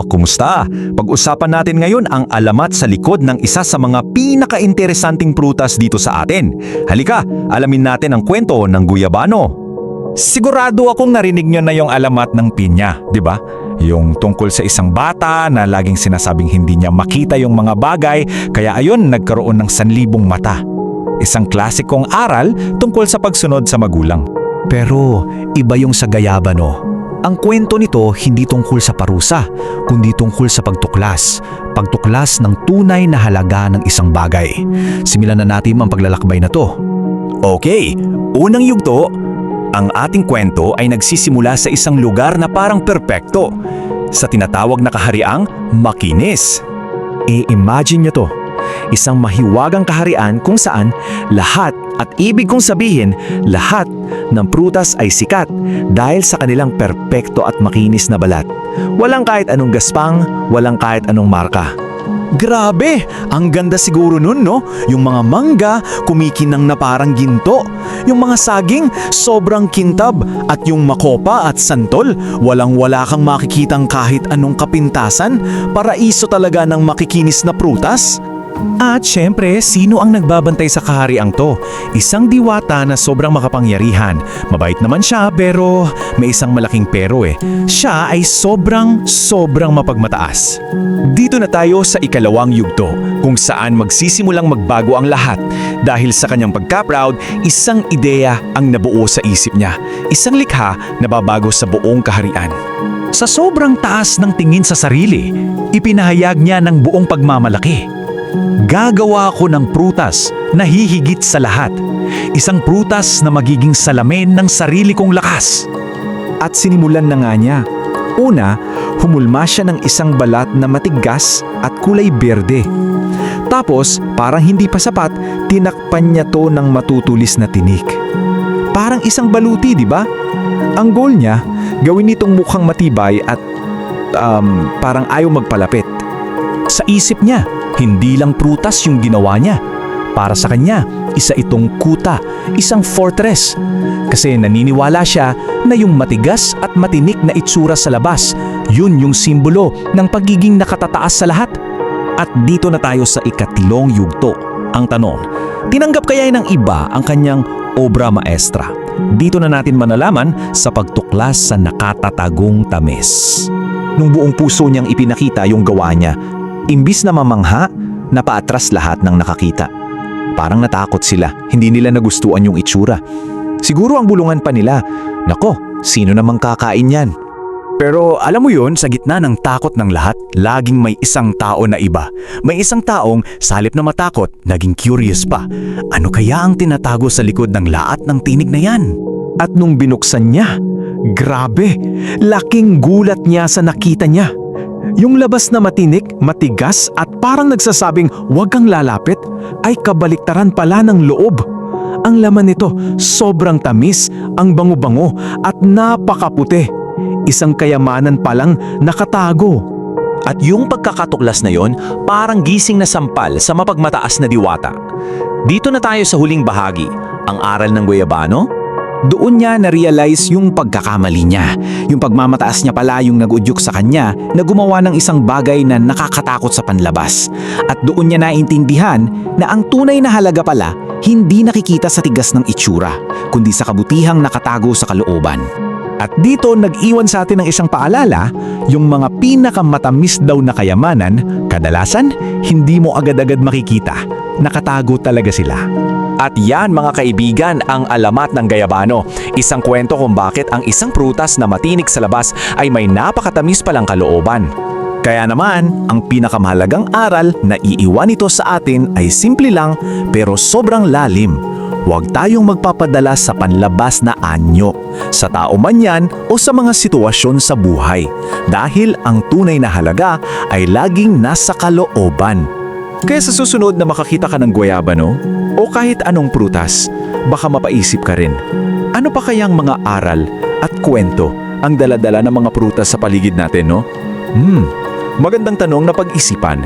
Kumusta? Pag-usapan natin ngayon ang alamat sa likod ng isa sa mga pinaka-interesanting prutas dito sa atin. Halika, alamin natin ang kwento ng guyabano. Sigurado akong narinig nyo na yung alamat ng pinya, di ba? Yung tungkol sa isang bata na laging sinasabing hindi niya makita yung mga bagay, kaya ayon nagkaroon ng 1,000 mata. Isang klasikong aral tungkol sa pagsunod sa magulang. Pero iba yung sa guyabano. Ang kwento nito hindi tungkol sa parusa, kundi tungkol sa pagtuklas. Pagtuklas ng tunay na halaga ng isang bagay. Simulan na natin ang paglalakbay na to. Okay, unang yugto. Ang ating kwento ay nagsisimula sa isang lugar na parang perpekto. Sa tinatawag na kahariang Makinis. I-imagine nyo to. Isang mahiwagang kaharian kung saan lahat at ibig kong sabihin lahat ng prutas ay sikat dahil sa kanilang perpekto at makinis na balat. Walang kahit anong gaspang, walang kahit anong marka. Grabe! Ang ganda siguro nun, no? Yung mga mangga, kumikinang na parang ginto. Yung mga saging, sobrang kintab. At yung makopa at santol, walang-wala kang makikitang kahit anong kapintasan. Paraiso talaga ng makikinis na prutas. At syempre, sino ang nagbabantay sa kahariang to? Isang diwata na sobrang makapangyarihan. Mabait naman siya pero may isang malaking pero Siya ay sobrang mapagmataas. Dito na tayo sa ikalawang yugto kung saan magsisimulang magbago ang lahat. Dahil sa kanyang pagka-proud, isang ideya ang nabuo sa isip niya. Isang likha na babago sa buong kaharian. Sa sobrang taas ng tingin sa sarili, ipinahayag niya ng buong pagmamalaki. Gagawa ko ng prutas na hihigit sa lahat. Isang prutas na magiging salamin ng sarili kong lakas. At sinimulan na nga niya. Una, humulma siya ng isang balat na matigas at kulay berde. Tapos, parang hindi pa sapat, tinakpan niya to ng matutulis na tinik. Parang isang baluti, di ba? Ang goal niya, gawin itong mukhang matibay at parang ayaw magpalapit. Sa isip niya, hindi lang prutas yung ginawa niya. Para sa kanya, isa itong kuta, isang fortress. Kasi naniniwala siya na yung matigas at matinik na itsura sa labas, yun yung simbolo ng pagiging nakatataas sa lahat. At dito na tayo sa ikatlong yugto. Ang tanong, tinanggap kaya ng iba ang kanyang obra maestra? Dito na natin manalaman sa pagtuklas sa nakatatagong tamis. Nung buong puso niyang ipinakita yung gawa niya, imbis na mamangha, napaatras lahat ng nakakita. Parang natakot sila, hindi nila nagustuhan yung itsura. Siguro ang bulungan pa nila, nako, sino namang kakain yan? Pero alam mo yun, sa gitna ng takot ng lahat, laging may isang tao na iba. May isang taong, sa halip na matakot, naging curious pa. Ano kaya ang tinatago sa likod ng laat ng tinig na yan? At nung binuksan niya, grabe, laking gulat niya sa nakita niya. Yung labas na matinik, matigas at parang nagsasabing huwag kang lalapit ay kabaliktaran pala ng loob. Ang laman nito sobrang tamis, ang bango-bango at napakaputi. Isang kayamanan palang nakatago. At yung pagkakatuklas na yon, parang gising na sampal sa mapagmataas na diwata. Dito na tayo sa huling bahagi, ang aral ng guyabano. Doon niya na-realize yung pagkakamali niya. Yung pagmamataas niya pala yung nag-udyok sa kanya na gumawa ng isang bagay na nakakatakot sa panlabas. At doon niya naintindihan na ang tunay na halaga pala hindi nakikita sa tigas ng itsura, kundi sa kabutihang nakatago sa kalooban. At dito nag-iwan sa atin ng isang paalala, yung mga pinakamatamis daw na kayamanan, kadalasan hindi mo agad-agad makikita. Nakatago talaga sila. At yan mga kaibigan ang alamat ng guyabano. Isang kwento kung bakit ang isang prutas na matinik sa labas ay may napakatamis palang kalooban. Kaya naman, ang pinakamahalagang aral na iiwan ito sa atin ay simple lang pero sobrang lalim. Huwag tayong magpapadala sa panlabas na anyo, sa tao man yan o sa mga sitwasyon sa buhay. Dahil ang tunay na halaga ay laging nasa kalooban. Kaya sa susunod na makakita ka ng guyabano o kahit anong prutas, baka mapaisip ka rin. Ano pa kayang mga aral at kwento ang daladala ng mga prutas sa paligid natin, no? Magandang tanong na pag-isipan.